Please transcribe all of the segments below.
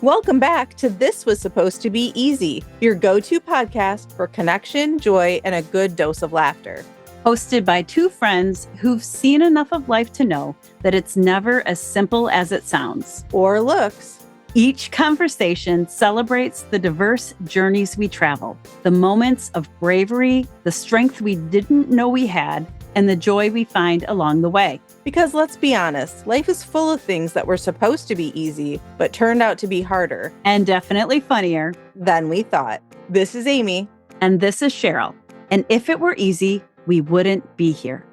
Welcome back to This Was Supposed to Be Easy, your go-to podcast for connection, joy, and a good dose of laughter. Hosted by two friends who've seen enough of life to know that it's never as simple as it sounds or looks. Each conversation celebrates the diverse journeys we travel, the moments of bravery, the strength we didn't know we had, and the joy we find along the way. Because let's be honest, life is full of things that were supposed to be easy, but turned out to be harder. And definitely funnier than we thought. This is Amy. And this is Cheryl. And if it were easy, we wouldn't be here.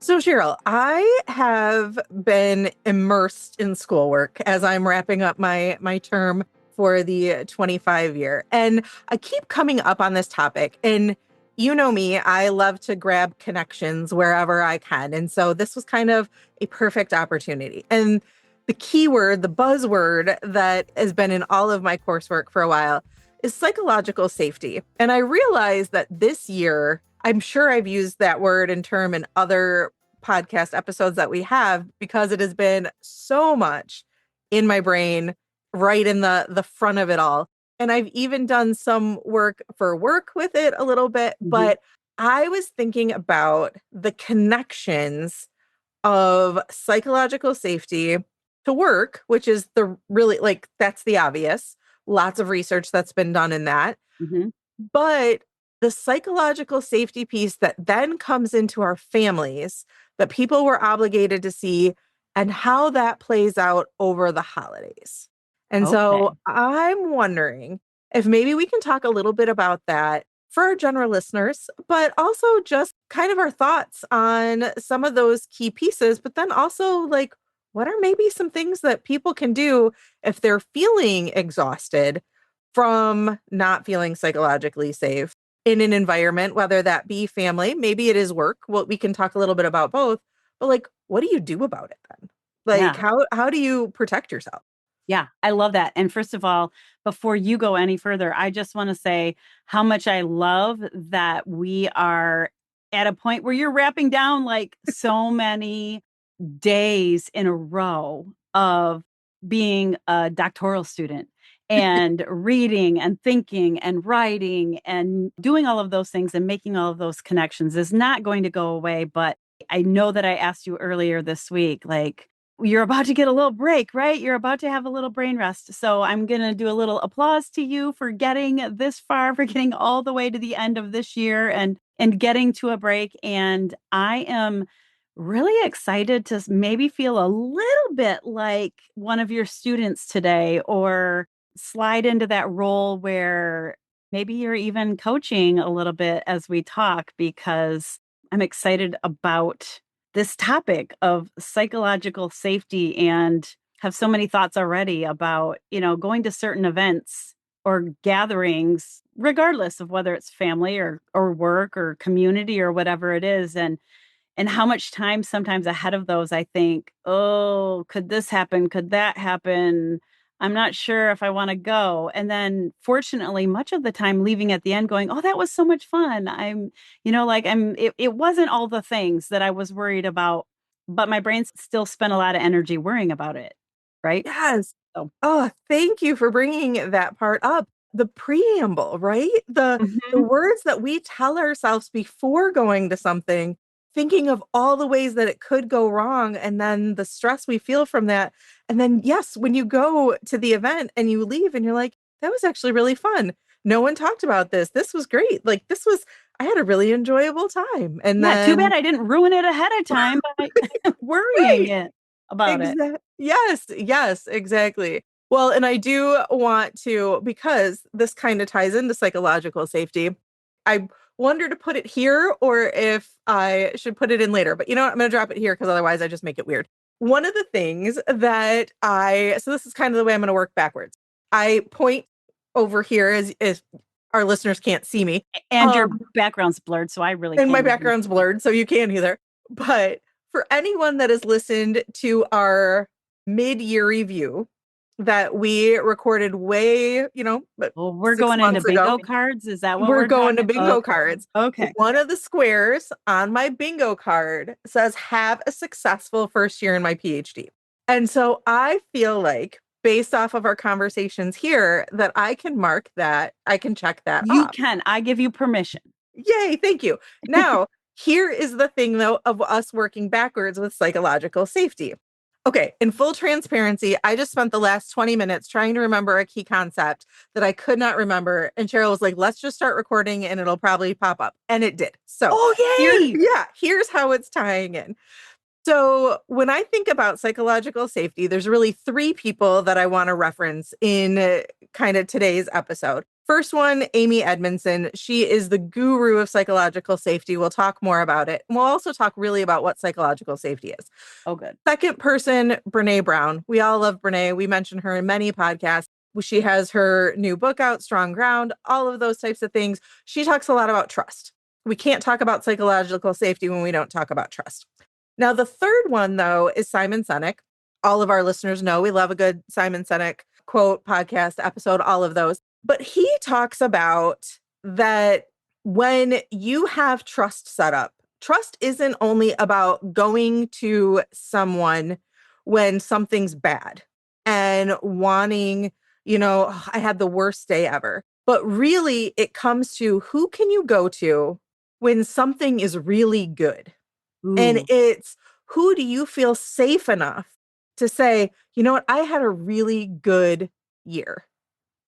So Cheryl, I have been immersed in schoolwork as I'm wrapping up my term for the 25 year. And I keep coming up on this topic. And you know me, I love to grab connections wherever I can. And so this was kind of a perfect opportunity. And the keyword, the buzzword that has been in all of my coursework for a while is psychological safety. And I realized that this year, I'm sure I've used that word and term in other podcast episodes that we have because it has been so much in my brain, right in the front of it all. And I've even done some work with it a little bit, but I was thinking about the connections of psychological safety to work, which is the really, like, that's the obvious. Lots of research that's been done in that. But the psychological safety piece that then comes into our families that people were obligated to see and how that plays out over the holidays. And so I'm wondering if maybe we can talk a little bit about that for our general listeners, but also just kind of our thoughts on some of those key pieces, but then also like, what are maybe some things that people can do if they're feeling exhausted from not feeling psychologically safe in an environment, whether that be family, maybe it is work. Well, we can talk a little bit about both, but like, what do you do about it then? Like, how do you protect yourself? Yeah, I love that. And first of all, before you go any further, I just want to say how much I love that we are at a point where you're wrapping down like so many days in a row of being a doctoral student and reading and thinking and writing and doing all of those things and making all of those connections is not going to go away. But I know that I asked you earlier this week, like, you're about to get a little break, right? You're about to have a little brain rest. So I'm going to do a little applause to you for getting this far, for getting all the way to the end of this year and getting to a break. And I am really excited to maybe feel a little bit like one of your students today, or slide into that role where maybe you're even coaching a little bit as we talk, because I'm excited about this topic of psychological safety and have so many thoughts already about, going to certain events or gatherings, regardless of whether it's family or work or community or whatever it is. And how much time sometimes ahead of those, I think, oh, could this happen? Could that happen? I'm not sure if I want to go. And then fortunately, much of the time leaving at the end going, oh, that was so much fun. It wasn't all the things that I was worried about, but my brain still spent a lot of energy worrying about it. Right? Yes. Oh, thank you for bringing that part up. The preamble, right? The words that we tell ourselves before going to something, thinking of all the ways that it could go wrong, and then the stress we feel from that. And then, yes, when you go to the event and you leave and you're like, that was actually really fun. No one talked about this. This was great. Like, I had a really enjoyable time. And then, too bad I didn't ruin it ahead of time by worrying it about it. Yes, exactly. Well, and I do want to, because this kind of ties into psychological safety, I wonder to put it here or if I should put it in later. But you know what? I'm going to drop it here because otherwise I just make it weird. One of the things that so this is kind of the way I'm going to work backwards. I point over here as our listeners can't see me. And your background's blurred, so I really can't. And my background's blurred, so you can't either. But for anyone that has listened to our mid-year review that we recorded way, well, we're going into bingo cards. Is that what we're going to bingo cards? Okay. One of the squares on my bingo card says, have a successful first year in my PhD. And so I feel like based off of our conversations here that I can mark that, I can check that You off. can. I give you permission. Yay, thank you. Now, here is the thing, though, of us working backwards with psychological safety. Okay, in full transparency, I just spent the last 20 minutes trying to remember a key concept that I could not remember. And Cheryl was like, let's just start recording and it'll probably pop up. And it did. So Oh, yay. here's how it's tying in. So, when I think about psychological safety, there's really three people that I want to reference in kind of today's episode. First one, Amy Edmondson. She is the guru of psychological safety. We'll talk more about it. And we'll also talk really about what psychological safety is. Oh, good. Second person, Brené Brown. We all love Brené. We mention her in many podcasts. She has her new book out, Strong Ground, all of those types of things. She talks a lot about trust. We can't talk about psychological safety when we don't talk about trust. Now, the third one, though, is Simon Sinek. All of our listeners know we love a good Simon Sinek quote, podcast, episode, all of those. But he talks about that when you have trust set up, trust isn't only about going to someone when something's bad and wanting, "Oh, I had the worst day ever." But really, it comes to who can you go to when something is really good? And Ooh. it's who do you feel safe enough to say, you know what, I had a really good year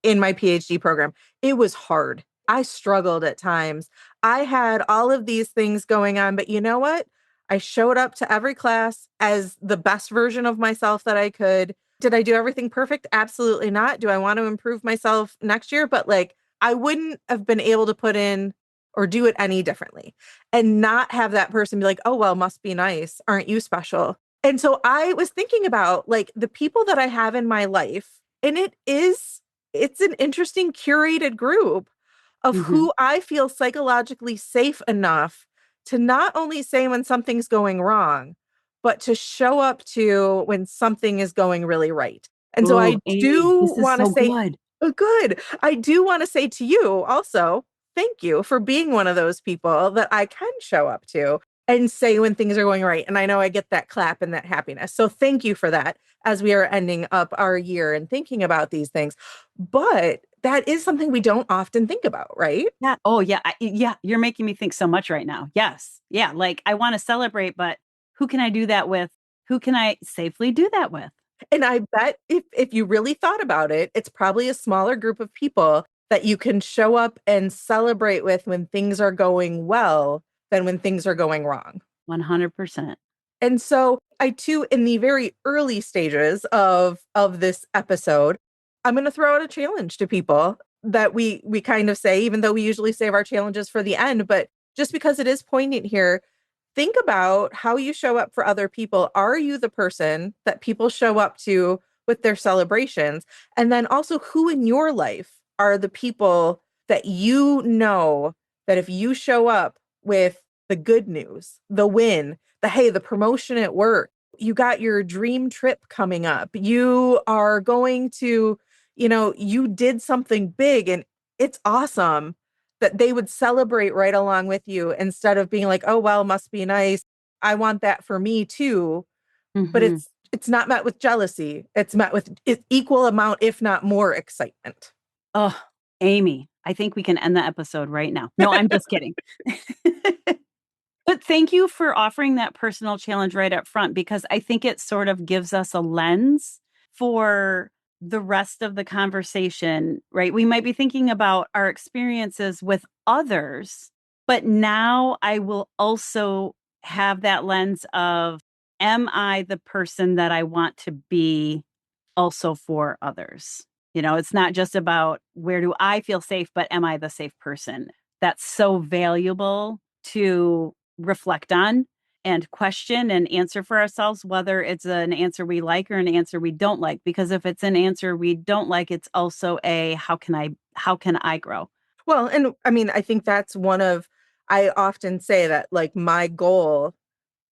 in my PhD program. It was hard. I struggled at times. I had all of these things going on, but you know what? I showed up to every class as the best version of myself that I could. Did I do everything perfect? Absolutely not. Do I want to improve myself next year? But like, I wouldn't have been able to put in or do it any differently and not have that person be like, oh, well, must be nice. Aren't you special? And so I was thinking about like the people that I have in my life, and it's an interesting curated group of Mm-hmm. who I feel psychologically safe enough to not only say when something's going wrong, but to show up to when something is going really right. And so Oh, I Amy, do this is want to so say, good. oh, good. I do want to say to you also, thank you for being one of those people that I can show up to and say when things are going right. And I know I get that clap and that happiness. So thank you for that as we are ending up our year and thinking about these things. But that is something we don't often think about, right? Yeah. Oh, yeah. Yeah. You're making me think so much right now. Yes. Yeah. Like I want to celebrate, but who can I do that with? Who can I safely do that with? And I bet if you really thought about it, it's probably a smaller group of people that you can show up and celebrate with when things are going well than when things are going wrong. 100%. And so I too, in the very early stages of this episode, I'm going to throw out a challenge to people that we kind of say, even though we usually save our challenges for the end, but just because it is poignant here, think about how you show up for other people. Are you the person that people show up to with their celebrations? And then also, who in your life are the people that you know that if you show up with the good news, the win, the hey, the promotion at work, you got your dream trip coming up, you are going to, you did something big and it's awesome that they would celebrate right along with you instead of being like, oh, well, must be nice. I want that for me too. But Hmm. it's not met with jealousy. It's met with equal amount, if not more excitement. Oh, Amy, I think we can end the episode right now. No, I'm just kidding. But thank you for offering that personal challenge right up front because I think it sort of gives us a lens for the rest of the conversation, right? We might be thinking about our experiences with others, but now I will also have that lens of, am I the person that I want to be also for others? It's not just about where do I feel safe, but am I the safe person? That's so valuable to reflect on and question and answer for ourselves, whether it's an answer we like or an answer we don't like. Because if it's an answer we don't like, it's also a how can I grow? Well, and I mean, I think that's I often say that like my goal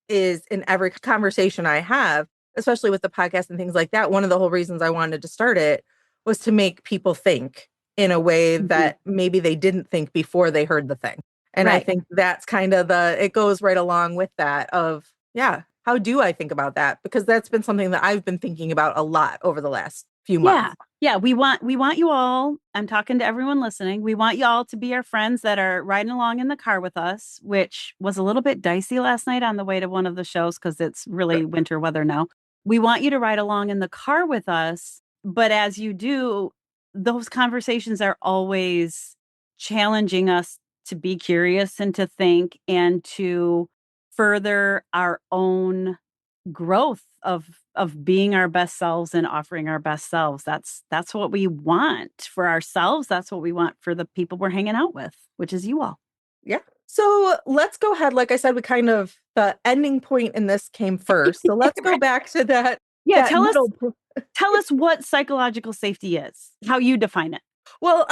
is in every conversation I have, especially with the podcast and things like that. One of the whole reasons I wanted to start it was to make people think in a way Mhm. that maybe they didn't think before they heard the thing. And I Right. think that's kind of it goes right along with that of, yeah, how do I think about that? Because that's been something that I've been thinking about a lot over the last few Yeah. months. Yeah, we want you all. I'm talking to everyone listening. We want you all to be our friends that are riding along in the car with us, which was a little bit dicey last night on the way to one of the shows because it's really winter weather now. We want you to ride along in the car with us, but as you do, those conversations are always challenging us to be curious and to think and to further our own growth of being our best selves and offering our best selves. That's what we want for ourselves. That's what we want for the people we're hanging out with, which is you all. Yeah. So let's go ahead. Like I said, the ending point in this came first. So let's go back to Yeah, that middle. tell us what psychological safety is, how you define it. Well,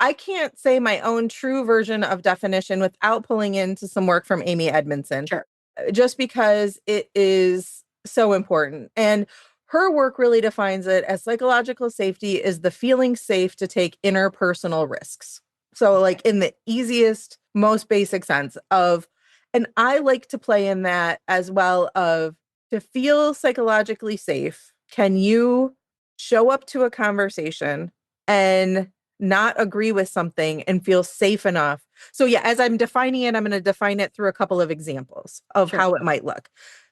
I can't say my own true version of definition without pulling into some work from Amy Edmondson, Sure. just because it is so important. And her work really defines it as psychological safety is the feeling safe to take interpersonal risks. So, like in the easiest, most basic sense of, and I like to play in that as well of to feel psychologically safe, can you show up to a conversation and not agree with something and feel safe enough? So yeah, as I'm defining it, I'm going to define it through a couple of examples of Sure. how it might look.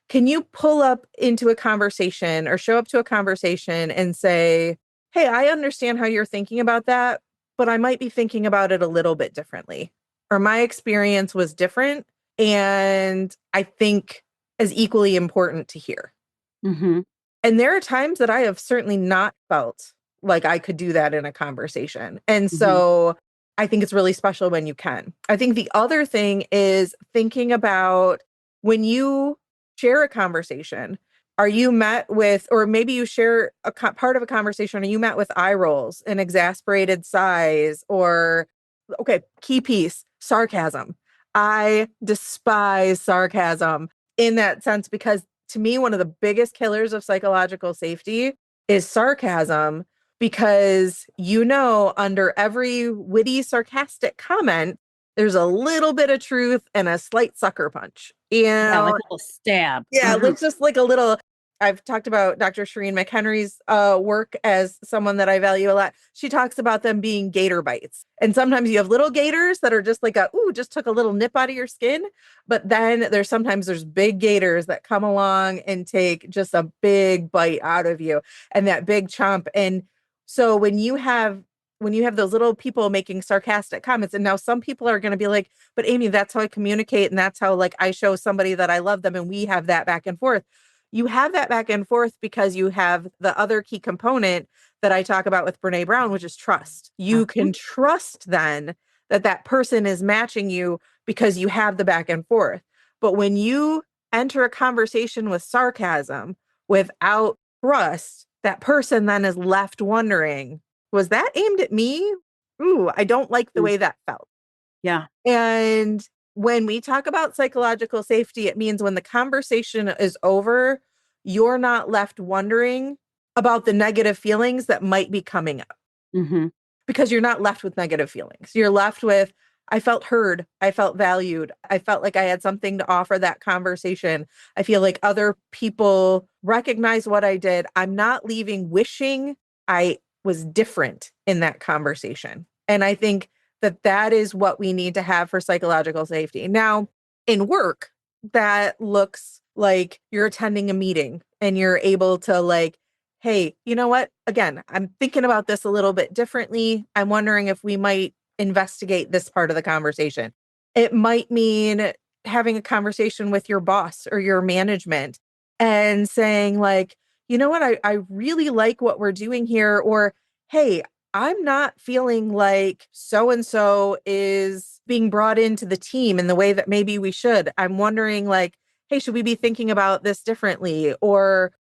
Can you pull up into a conversation or show up to a conversation and say, hey, I understand how you're thinking about that, but I might be thinking about it a little bit differently. Or my experience was different. And I think is equally important to hear. Mm-hmm. And there are times that I have certainly not felt like I could do that in a conversation. And Mm-hmm. so I think it's really special when you can. I think the other thing is thinking about when you share a conversation, are you met with, or maybe you share part of a conversation, are you met with eye rolls and exasperated sighs or, okay, key piece, sarcasm. I despise sarcasm in that sense because to me, one of the biggest killers of psychological safety is sarcasm because, under every witty, sarcastic comment, there's a little bit of truth and a slight sucker punch. Yeah, like a little stab. Yeah, Mm-hmm. let's just like a little. I've talked about Dr. Shireen McHenry's work as someone that I value a lot. She talks about them being gator bites. And sometimes you have little gators that are just like just took a little nip out of your skin. But then there's big gators that come along and take just a big bite out of you and that big chomp. And so when you have those little people making sarcastic comments, and now some people are going to be like, but Amy, that's how I communicate. And that's how like I show somebody that I love them. And we have that back and forth. You have that back and forth because you have the other key component that I talk about with Brené Brown, which is trust. You Uh-huh. can trust then that person is matching you because you have the back and forth. But when you enter a conversation with sarcasm without trust, that person then is left wondering, was that aimed at me? Ooh, I don't like the way that felt. Yeah. And when we talk about psychological safety, it means when the conversation is over, you're not left wondering about the negative feelings that might be coming up Mm-hmm. because you're not left with negative feelings. You're left with, I felt heard. I felt valued. I felt like I had something to offer that conversation. I feel like other people recognize what I did. I'm not leaving wishing I was different in that conversation. And I think that is what we need to have for psychological safety. Now, in work, that looks like you're attending a meeting and you're able to like, hey, you know what? Again, I'm thinking about this a little bit differently. I'm wondering if we might investigate this part of the conversation. It might mean having a conversation with your boss or your management and saying like, you know what? I really like what we're doing here. Or, hey, I'm not feeling like so and so is being brought into the team in the way that maybe we should. I'm wondering, like, hey, should we be thinking about this differently? Or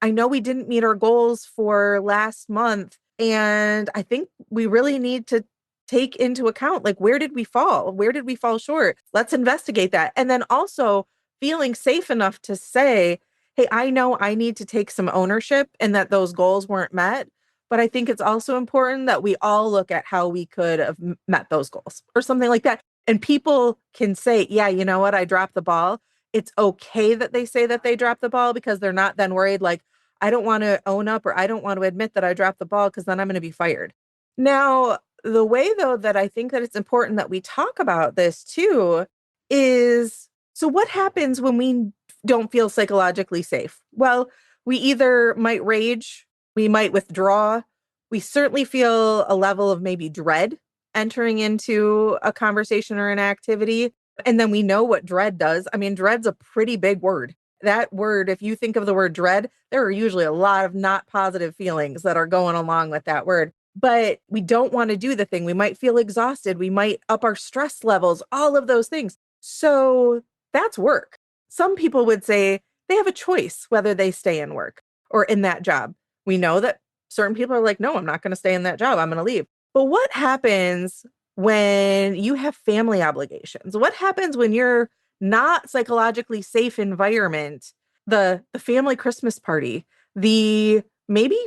I know we didn't meet our goals for last month. And I think we really need to take into account, like, where did we fall? Where did we fall short? Let's investigate that. And then also feeling safe enough to say, hey, I know I need to take some ownership and that those goals weren't met. But I think it's also important that we all look at how we could have met those goals or something like that. And people can say, yeah, you know what? I dropped the ball. It's okay that they say that they dropped the ball because they're not then worried like, I don't want to own up or I don't want to admit that I dropped the ball because then I'm going to be fired. Now, the way though that I think that it's important that we talk about this too is, so what happens when we don't feel psychologically safe? Well, we either might rage, we might withdraw, we certainly feel a level of maybe dread entering into a conversation or an activity. And then we know what dread does. I mean, dread's a pretty big word. That word, if you think of the word dread, there are usually a lot of not positive feelings that are going along with that word. But we don't want to do the thing. We might feel exhausted. We might up our stress levels, all of those things. So that's work. Some people would say they have a choice whether they stay in work or in that job. We know that certain people are like, no, I'm not going to stay in that job. I'm going to leave. But what happens when you have family obligations? What happens when you're not psychologically safe environment, the family Christmas party, the maybe,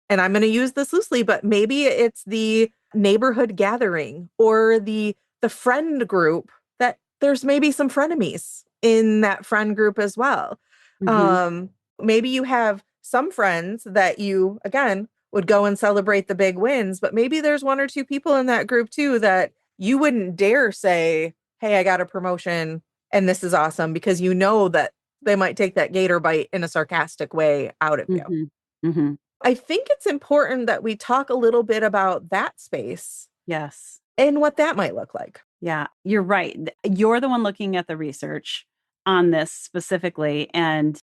and I'm going to use this loosely, but maybe it's the neighborhood gathering or the friend group that there's maybe some frenemies in that friend group as well. Mm-hmm. Um, Maybe you have some friends that you, again, would go and celebrate the big wins, but maybe there's one or two people in that group too that you wouldn't dare say, hey, I got a promotion and this is awesome, because you know that they might take that gator bite in a sarcastic way out of you. Mm-hmm. Mm-hmm. I think it's important that we talk a little bit about that space Yes. and what that might look like. Yeah, you're right. You're the one looking at the research on this specifically. And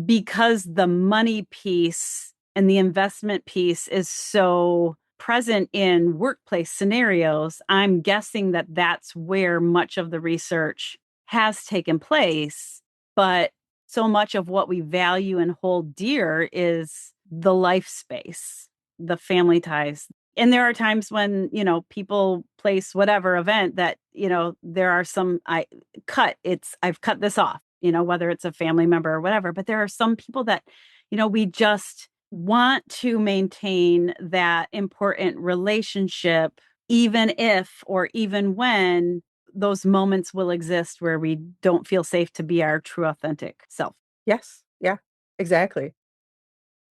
because the money piece and the investment piece is so present in workplace scenarios, I'm guessing that that's where much of the research has taken place. But so much of what we value and hold dear is the life space, the family ties. And there are times when, people place whatever event that, there are some, I've cut this off, whether it's a family member or whatever. But there are some people that, we just want to maintain that important relationship, even if or even when those moments will exist where we don't feel safe to be our true authentic self. Yes. Yeah, exactly.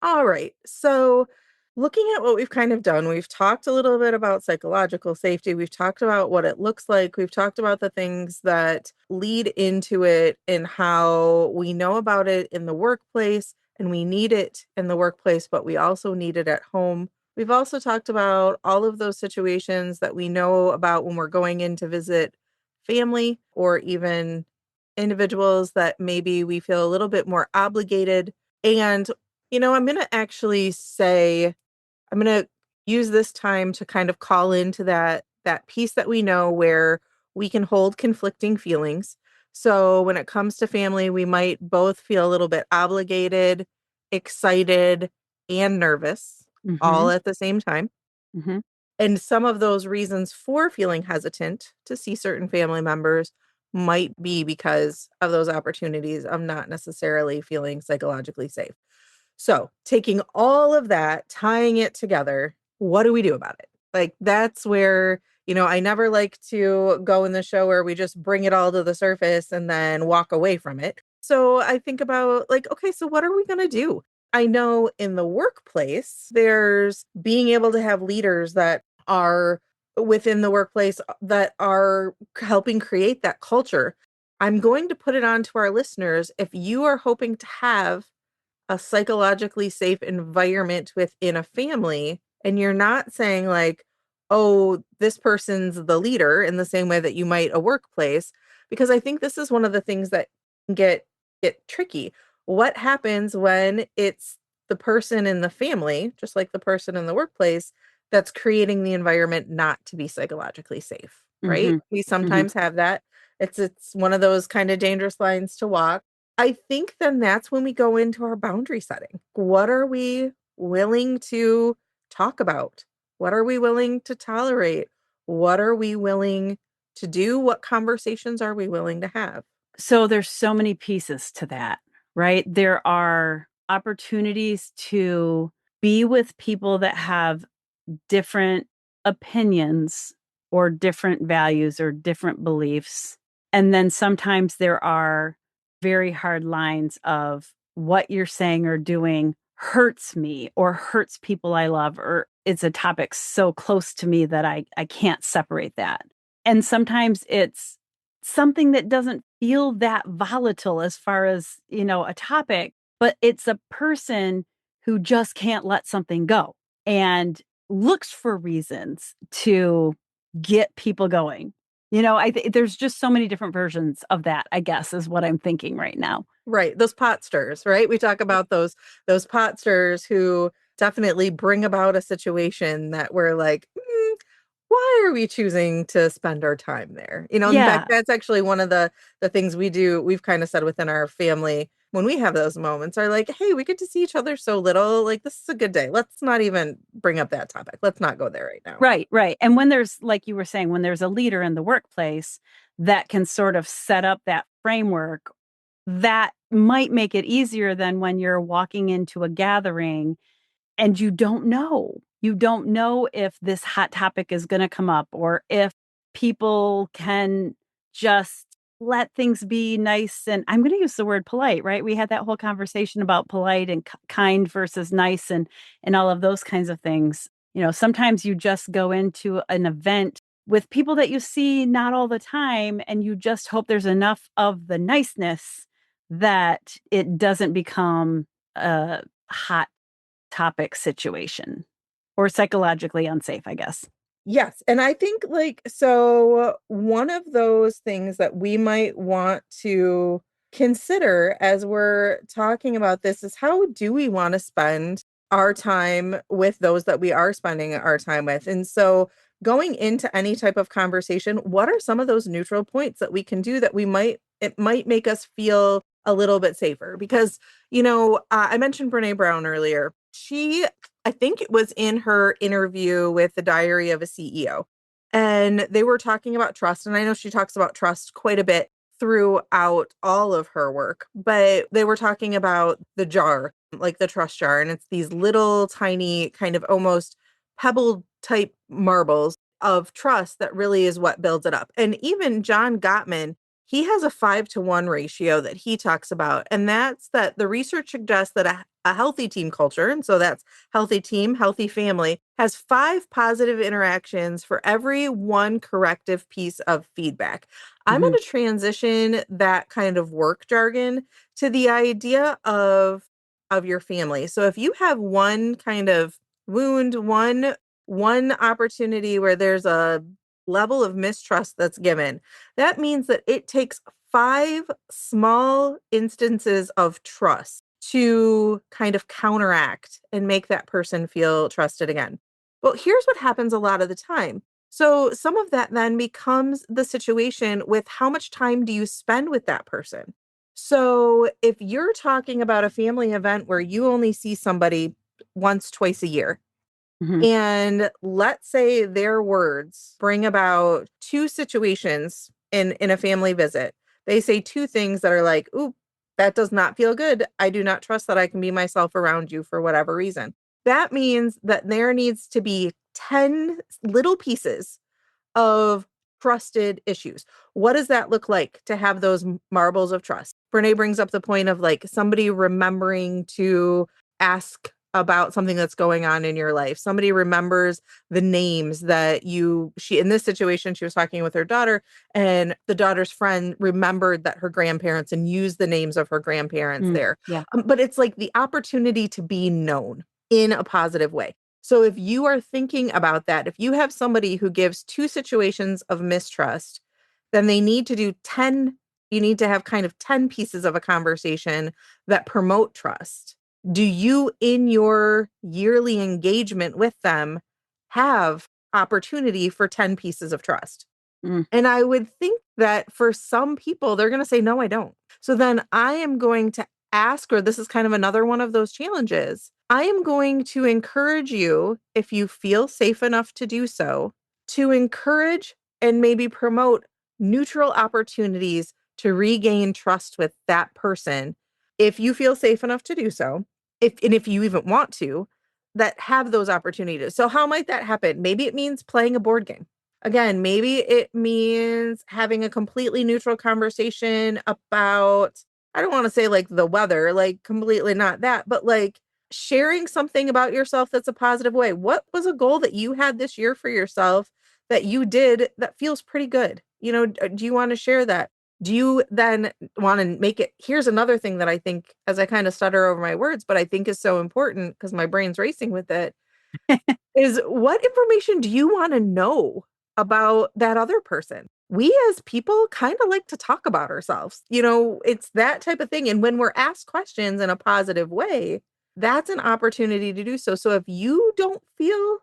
All right. So, looking at what we've kind of done, we've talked a little bit about psychological safety. We've talked about what it looks like. We've talked about the things that lead into it and how we know about it in the workplace and we need it in the workplace, but we also need it at home. We've also talked about all of those situations that we know about when we're going in to visit family or even individuals that maybe we feel a little bit more obligated. And I'm going to actually say, I'm going to use this time to kind of call into that piece that we know where we can hold conflicting feelings. So when it comes to family, we might both feel a little bit obligated, excited, and nervous Mm-hmm. all at the same time. Mm-hmm. And some of those reasons for feeling hesitant to see certain family members might be because of those opportunities of not necessarily feeling psychologically safe. So, taking all of that, tying it together, what do we do about it? Like, that's where, I never like to go in the show where we just bring it all to the surface and then walk away from it. So, I think about, like, okay, so what are we going to do? I know in the workplace, there's being able to have leaders that are within the workplace that are helping create that culture. I'm going to put it on to our listeners. If you are hoping to have a psychologically safe environment within a family, and you're not saying like, oh, this person's the leader in the same way that you might a workplace, because I think this is one of the things that can get tricky. What happens when it's the person in the family, just like the person in the workplace, that's creating the environment not to be psychologically safe, right? Mm-hmm. We Mm-hmm. sometimes have that. It's one of those kind of dangerous lines to walk. I think then that's when we go into our boundary setting. What are we willing to talk about? What are we willing to tolerate? What are we willing to do? What conversations are we willing to have? So there's so many pieces to that, right? There are opportunities to be with people that have different opinions or different values or different beliefs. And then sometimes there are very hard lines of what you're saying or doing hurts me or hurts people I love, or it's a topic so close to me that I can't separate that. And sometimes it's something that doesn't feel that volatile as far as, a topic, but it's a person who just can't let something go and looks for reasons to get people going. There's just so many different versions of that, I guess, is what I'm thinking right now. Right. Those pot stirs, right? We talk about those pot stirs who definitely bring about a situation that we're like, why are we choosing to spend our time there? In fact, Yeah. that's actually one of the things we do. We've kind of said within our family when we have those moments are like, hey, we get to see each other so little. Like, this is a good day. Let's not even bring up that topic. Let's not go there right now. Right, right. And when there's, like you were saying, when there's a leader in the workplace that can sort of set up that framework, that might make it easier than when you're walking into a gathering and you don't know. You don't know if this hot topic is going to come up or if people can just let things be nice. And I'm going to use the word polite, right? We had that whole conversation about polite and kind versus nice and all of those kinds of things. Sometimes you just go into an event with people that you see not all the time, and you just hope there's enough of the niceness that it doesn't become a hot topic situation or psychologically unsafe, I guess. Yes. And I think so one of those things that we might want to consider as we're talking about this is how do we want to spend our time with those that we are spending our time with? And so going into any type of conversation, what are some of those neutral points that we can do that it might make us feel a little bit safer? Because, I mentioned Brené Brown earlier. I think it was in her interview with the Diary of a CEO. And they were talking about trust. And I know she talks about trust quite a bit throughout all of her work, but they were talking about the jar, like the trust jar. And it's these little tiny kind of almost pebble type marbles of trust that really is what builds it up. And even John Gottman, he has a 5-to-1 ratio that he talks about. And that's that the research suggests that a healthy team culture, and so that's healthy team, healthy family, has 5 positive interactions for every 1 corrective piece of feedback. I'm going Mhm. to transition that kind of work jargon to the idea of your family. So if you have one kind of wound, one opportunity where there's a level of mistrust that's given, that means that it takes 5 small instances of trust to kind of counteract and make that person feel trusted again. Well, here's what happens a lot of the time. So some of that then becomes the situation with how much time do you spend with that person? So if you're talking about a family event where you only see somebody once, twice a year, Mhm. and let's say their words bring about 2 situations in a family visit. They say 2 things that are like, "Ooh, that does not feel good. I do not trust that I can be myself around you for whatever reason." That means that there needs to be 10 little pieces of trusted issues. What does that look like to have those marbles of trust? Brene brings up the point of like somebody remembering to ask about something that's going on in your life. Somebody remembers the names that she, in this situation, she was talking with her daughter, and the daughter's friend remembered that her grandparents and used the names of her grandparents Mm. there. Yeah. But it's like the opportunity to be known in a positive way. So if you are thinking about that, if you have somebody who gives 2 situations of mistrust, then you need to have kind of 10 pieces of a conversation that promote trust. Do you, in your yearly engagement with them, have opportunity for 10 pieces of trust? Mm. And I would think that for some people, they're going to say, no, I don't. So then I am going to ask, or this is kind of another one of those challenges. I am going to encourage you, if you feel safe enough to do so, to encourage and maybe promote neutral opportunities to regain trust with that person. If you feel safe enough to do so, if you even want to, that have those opportunities. So how might that happen? Maybe it means playing a board game. Again, maybe it means having a completely neutral conversation about, I don't want to say like the weather, like completely not that, but like sharing something about yourself that's a positive way. What was a goal that you had this year for yourself that you did that feels pretty good? Do you want to share that? Do you then want to make it? Here's another thing that I think, as I kind of stutter over my words, but I think is so important because my brain's racing with it, is what information do you want to know about that other person? We as people kind of like to talk about ourselves. It's that type of thing. And when we're asked questions in a positive way, that's an opportunity to do so. So if you don't feel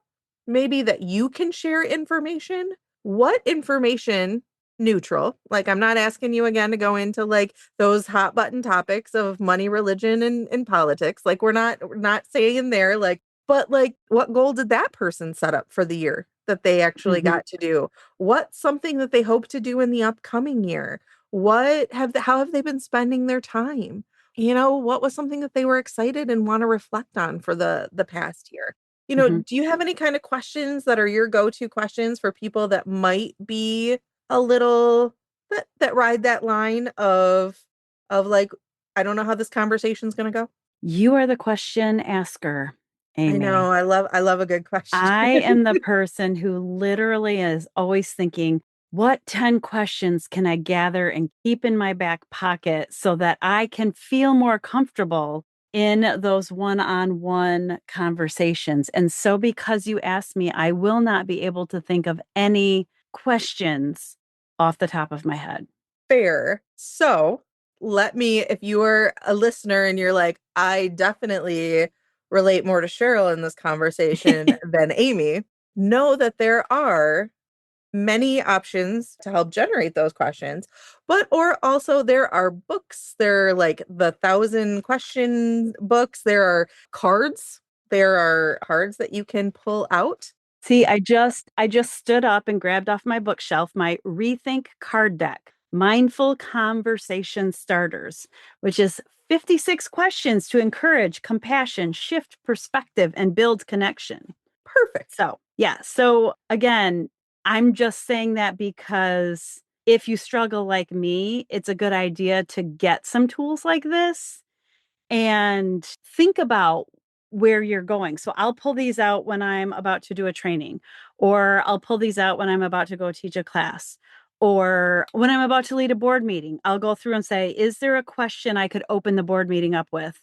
maybe that you can share information, what information, neutral, like I'm not asking you again to go into like those hot button topics of money, religion, and politics. Like we're not saying there, like, but like, what goal did that person set up for the year that they actually Mhm. got to do? What's something that they hope to do in the upcoming year? How have they been spending their time? What was something that they were excited and want to reflect on for the past year? Mhm. Do you have any kind of questions that are your go-to questions for people that might be a little that ride that line of like, I don't know how this conversation's gonna go? You are the question asker, I know. Amy. I love a good question. I am the person who literally is always thinking, what 10 questions can I gather and keep in my back pocket so that I can feel more comfortable in those one on one conversations? And so, because you asked me, I will not be able to think of any questions off the top of my head. Fair. So if you are a listener and you're like, I definitely relate more to Cheryl in this conversation than Amy, know that there are many options to help generate those questions. Or also there are books. There are like the 1,000 question books. There are cards that you can pull out. See, I just stood up and grabbed off my bookshelf my Rethink card deck, Mindful Conversation Starters, which is 56 questions to encourage compassion, shift perspective, and build connection. Perfect. So, yeah. So, again, I'm just saying that because if you struggle like me, it's a good idea to get some tools like this and think about where you're going. So I'll pull these out when I'm about to do a training, or I'll pull these out when I'm about to go teach a class, or when I'm about to lead a board meeting. I'll go through and say, is there a question I could open the board meeting up with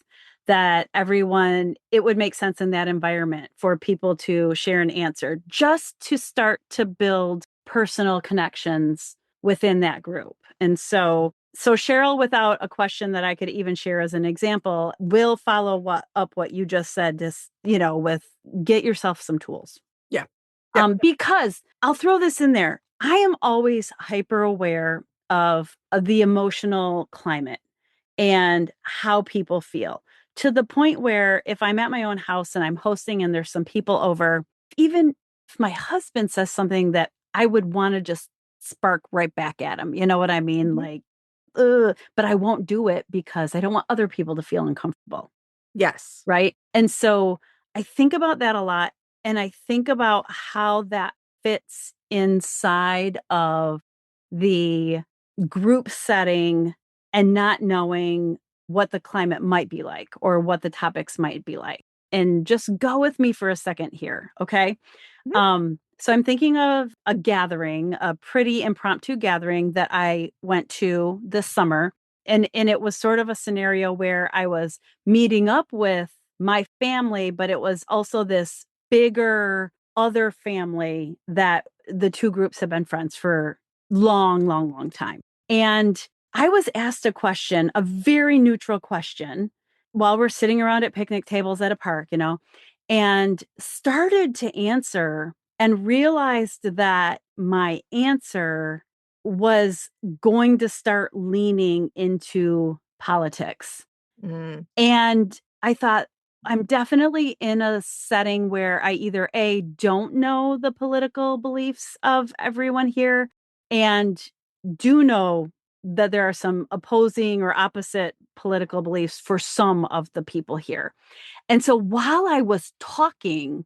that it would make sense in that environment for people to share an answer, just to start to build personal connections within that group. And so Cheryl, without a question that I could even share as an example, will follow what you just said, just, with get yourself some tools. Yeah. Yep. Because I'll throw this in there. I am always hyper aware of the emotional climate and how people feel, to the point where if I'm at my own house and I'm hosting and there's some people over, even if my husband says something that I would want to just spark right back at him, you know what I mean? Mhm. Like, ugh, but I won't do it because I don't want other people to feel uncomfortable. Yes. Right. And so I think about that a lot. And I think about how that fits inside of the group setting and not knowing what the climate might be like or what the topics might be like. And just go with me for a second here. Okay. Mhm. So I'm thinking of a gathering, a pretty impromptu gathering that I went to this summer. And it was sort of a scenario where I was meeting up with my family, but it was also this bigger other family that the two groups have been friends for long, long, long time. And I was asked a question, a very neutral question, while we're sitting around at picnic tables at a park, and started to answer and realized that my answer was going to start leaning into politics. Mm. And I thought, I'm definitely in a setting where I either A, don't know the political beliefs of everyone here, and do know that there are some opposing or opposite political beliefs for some of the people here. And so while I was talking,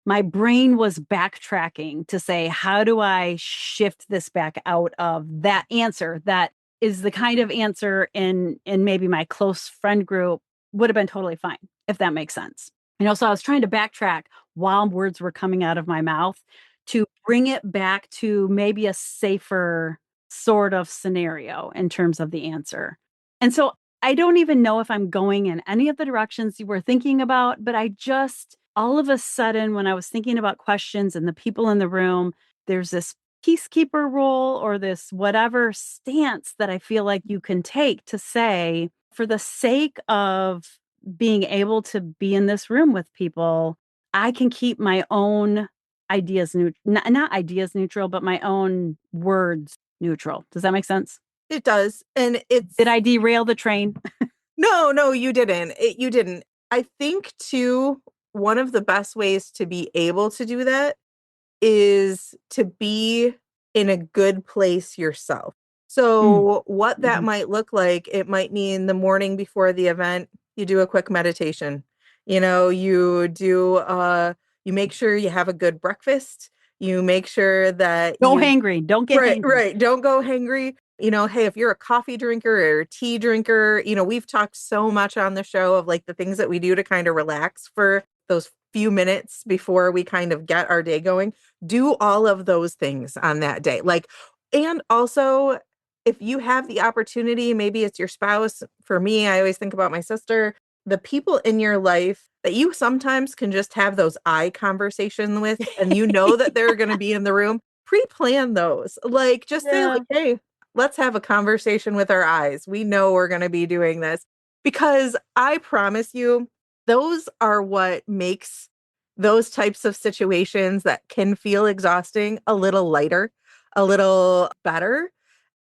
my brain was backtracking to say, how do I shift this back out of that answer that is the kind of answer in maybe my close friend group would have been totally fine. if that makes sense. So I was trying to backtrack while words were coming out of my mouth to bring it back to maybe a safer sort of scenario in terms of the answer. And so I don't even know if I'm going in any of the directions you were thinking about, but I just all of a sudden, when I was thinking about questions and the people in the room, there's this peacekeeper role or this whatever stance that I feel like you can take to say, for the sake of being able to be in this room with people, I can keep my own ideas neutral, not ideas neutral, but my own words neutral. Does that make sense? It does. And Did it's I derail the train? no, you didn't. You didn't. I think too, one of the best ways to be able to do that is to be in a good place yourself. Mm, So, what that mhm. might look like, it might mean the morning before the event, you do a quick meditation. You do, you make sure you have a good breakfast. You make sure that Go you hangry. Don't get right, hangry. right. Don't go hangry. Hey, if you're a coffee drinker or a tea drinker, we've talked so much on the show of like the things that we do to kind of relax for those few minutes before we kind of get our day going. Do all of those things on that day. And also, if you have the opportunity, maybe it's your spouse. For me, I always think about my sister, the people in your life that you sometimes can just have those eye conversations with, and that they're going to be in the room. Pre-plan those. Like, just say, Yeah. like, hey, let's have a conversation with our eyes. We know we're going to be doing this because I promise you, those are what makes those types of situations that can feel exhausting a little lighter, a little better.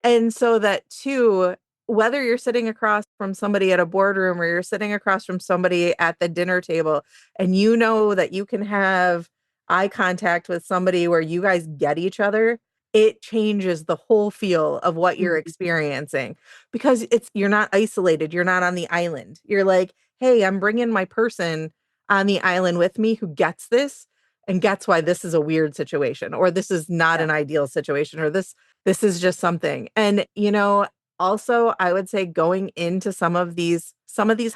And so that too, whether you're sitting across from somebody at a boardroom or you're sitting across from somebody at the dinner table, and you know that you can have eye contact with somebody where you guys get each other, it changes the whole feel of what you're Mhm. experiencing because you're not isolated. You're not on the island. You're like, hey, I'm bringing my person on the island with me who gets this and gets why this is a weird situation or this is not Yeah. an ideal situation or this is just something. And also I would say going into some of these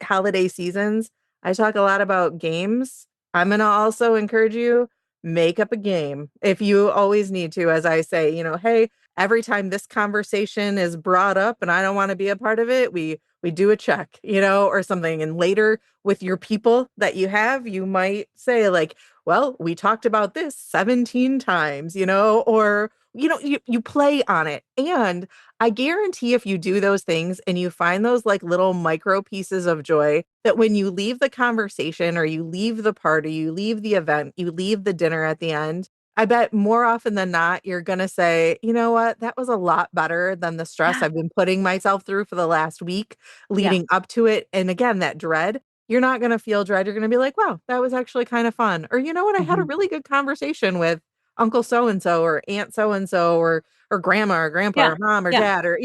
holiday seasons, I talk a lot about games. I'm going to also encourage you, make up a game if you always need to. As I say, hey, every time this conversation is brought up and I don't want to be a part of it, we do a check, or something. And later with your people that you have, you might say like, well, we talked about this 17 times, or you play on it. And I guarantee if you do those things and you find those like little micro pieces of joy, that when you leave the conversation or you leave the party, you leave the event, you leave the dinner at the end, I bet more often than not, you're going to say, you know what, that was a lot better than the stress Yeah. I've been putting myself through for the last week Yeah. leading up to it. And again, that dread, you're not going to feel dread. You're going to be like, wow, that was actually kind of fun. Or you know what, I had a Mhm. really good conversation with Uncle so and so or Aunt so and so or grandma or grandpa Yeah. or mom or Yeah. dad or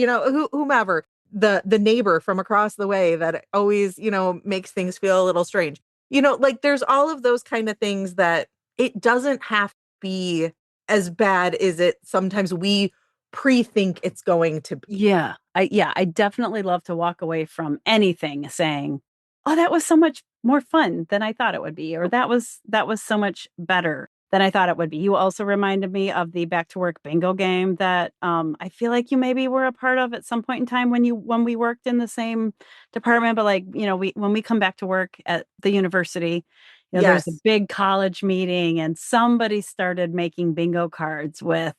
whomever, the neighbor from across the way that always makes things feel a little strange. Like there's all of those kind of things that it doesn't have to be as bad as it sometimes we pre-think it's going to be. I definitely love to walk away from anything saying, "Oh, that was so much more fun than I thought it would be," or that was so much better than I thought it would be. You also reminded me of the back to work bingo game that I feel like you maybe were a part of at some point in time when we worked in the same department, but like, we when we come back to work at the university, there's a Yes. big college meeting and somebody started making bingo cards with,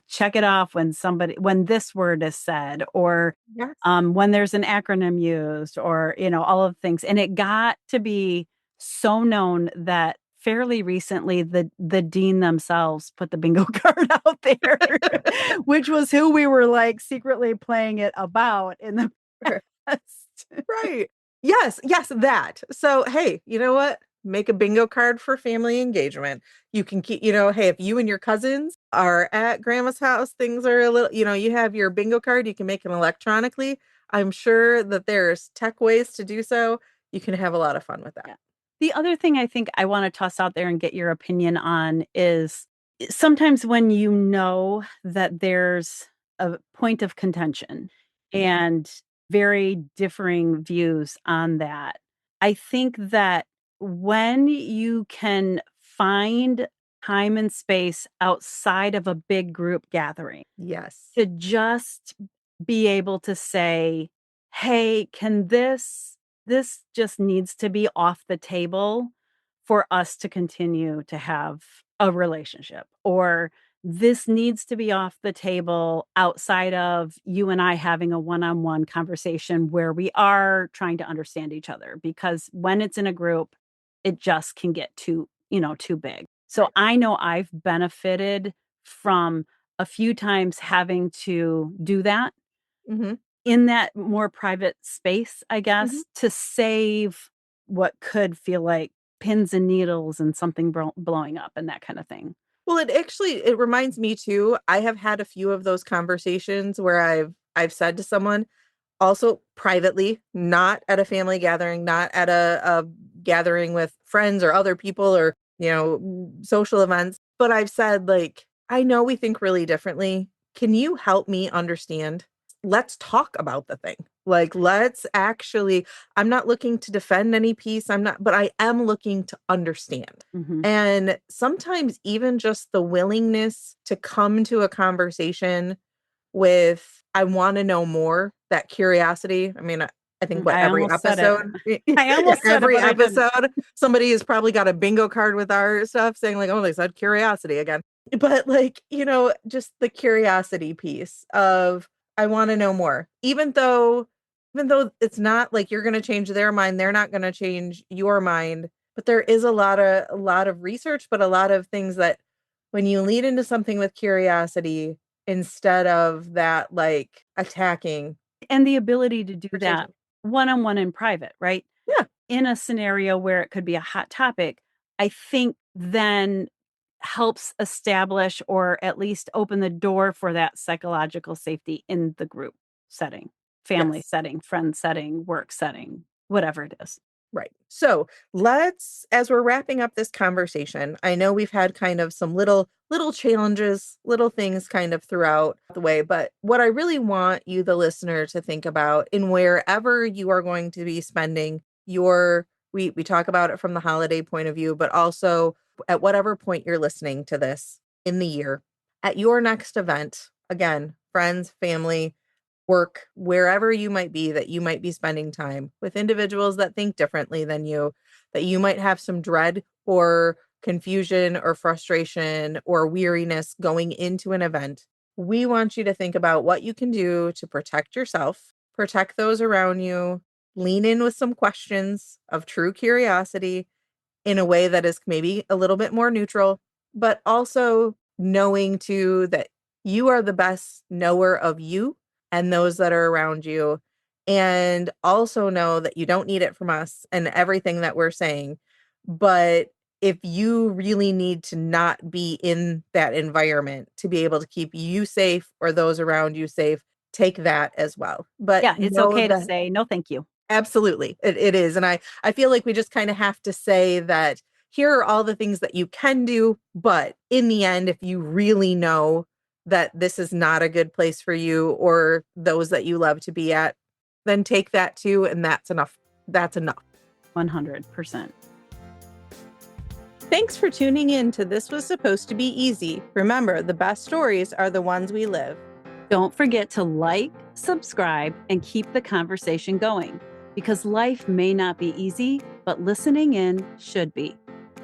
check it off when this word is said, or Yes. when there's an acronym used, or, all of the things. And it got to be so known that fairly recently the dean themselves put the bingo card out there, which was who we were like secretly playing it about in the past. Right. Yes, yes, that. So, hey, you know what? Make a bingo card for family engagement. You can keep, hey, if you and your cousins are at grandma's house, things are a little, you have your bingo card, you can make it electronically. I'm sure that there's tech ways to do so. You can have a lot of fun with that. Yeah. The other thing I think I want to toss out there and get your opinion on is sometimes when you know that there's a point of contention and very differing views on that, I think that when you can find time and space outside of a big group gathering Yes. to just be able to say, "Hey, can this just needs to be off the table for us to continue to have a relationship," or "This needs to be off the table outside of you and I having a one-on-one conversation where we are trying to understand each other," because when it's in a group, it just can get too big. So Right. I know I've benefited from a few times having to do that Mm-hmm. in that more private space, I Mm-hmm. guess, to save what could feel like pins and needles and something blowing up and that kind of thing. Well, it reminds me too. I have had a few of those conversations where I've said to someone, also privately, not at a family gathering, not at a gathering with friends or other people or, social events, but I've said, like, I know we think really differently. Can you help me understand? Let's talk about the thing. Like, let's actually, I'm not looking to defend any piece. I'm not, but I am looking to understand. Mhm. And sometimes even just the willingness to come to a conversation with, I wanna know more, that curiosity. I mean, I think what I every almost said it. episode I yeah, almost said it, every but I didn't. episode, somebody has probably got a bingo card with our stuff saying like, "Oh, they said curiosity again." But, like, just the curiosity piece of, I wanna know more. Even though it's not like you're gonna change their mind, they're not gonna change your mind, but there is a lot of research, but a lot of things that when you lead into something with curiosity instead of that, like, attacking And the ability to do that conversation. one-on-one in private, right? Yeah. In a scenario where it could be a hot topic, I think then helps establish or at least open the door for that psychological safety in the group setting, family Yes. setting, friend setting, work setting, whatever it is. Right. So as we're wrapping up this conversation, I know we've had kind of some little challenges, little things kind of throughout the way, but what I really want you, the listener, to think about in wherever you are going to be spending we talk about it from the holiday point of view, but also at whatever point you're listening to this in the year, at your next event, again, friends, family, work, wherever you might be, that you might be spending time with individuals that think differently than you, that you might have some dread or confusion or frustration or weariness going into an event. We want you to think about what you can do to protect yourself, protect those around you, lean in with some questions of true curiosity in a way that is maybe a little bit more neutral, but also knowing too that you are the best knower of you and those that are around you. And also know that you don't need it from us and everything that we're saying. But if you really need to not be in that environment to be able to keep you safe or those around you safe, take that as well. But Yeah, it's know okay to that say, "No, thank you." absolutely. It is. And I feel like we just kind of have to say that here are all the things that you can do. But in the end, if you really know that this is not a good place for you or those that you love to be at, then take that too. And that's enough. That's enough. 100%. Thanks for tuning in to This Was Supposed to Be Easy. Remember, the best stories are the ones we live. Don't forget to like, subscribe, and keep the conversation going because life may not be easy, but listening in should be.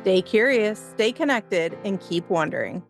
Stay curious, stay connected, and keep wondering.